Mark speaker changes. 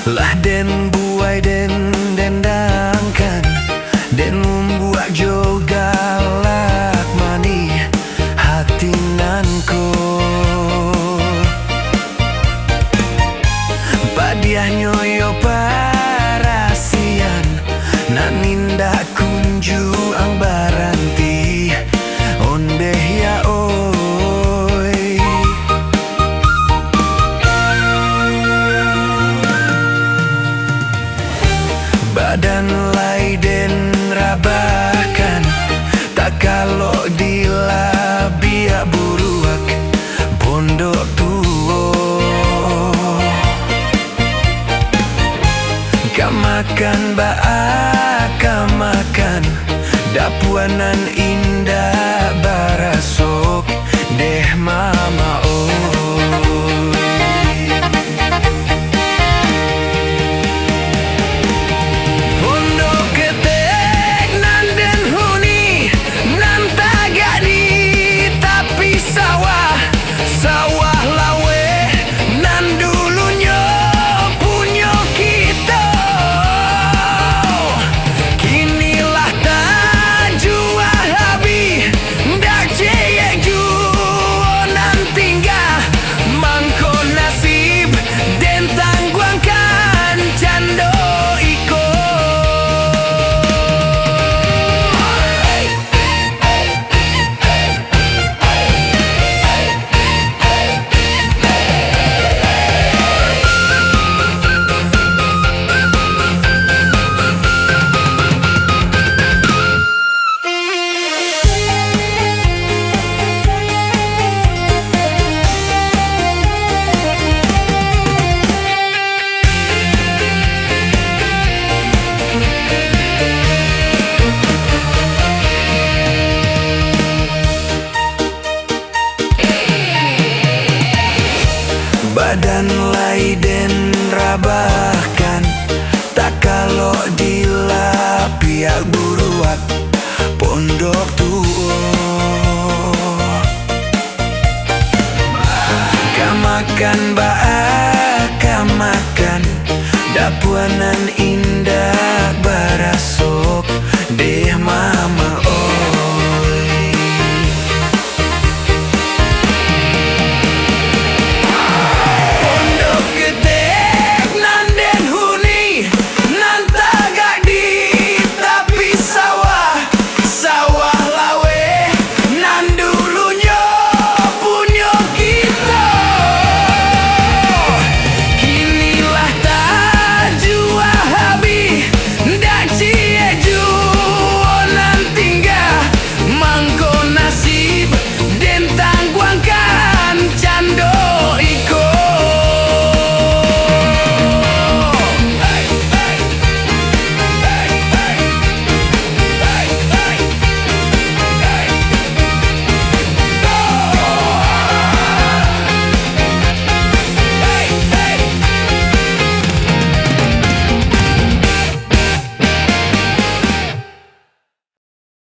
Speaker 1: Lah den buai den dendangkan, den membuat jo galak mani hati nanko. Badiah nyoyo parasian, nak nindak kunju ang baranti ondeh ya oi. Badan lai den rabakan, tak kalau dilabia buruak pondok tuo. Kamakan kamakan dapuanan indah barasok deh mama oi. Pondok ketek nan den huni nan tagadi tapi sawah lawe nan dulunya punya kita. Kinilah tajua habi dak ceyek juo nan tinggal mangko nasib den tangguangkan cando iko. Badan lai den rabahkan, tak kalau dilapiak buruak pondok tuo. Kamakan dapuanan indah barasok deh mama.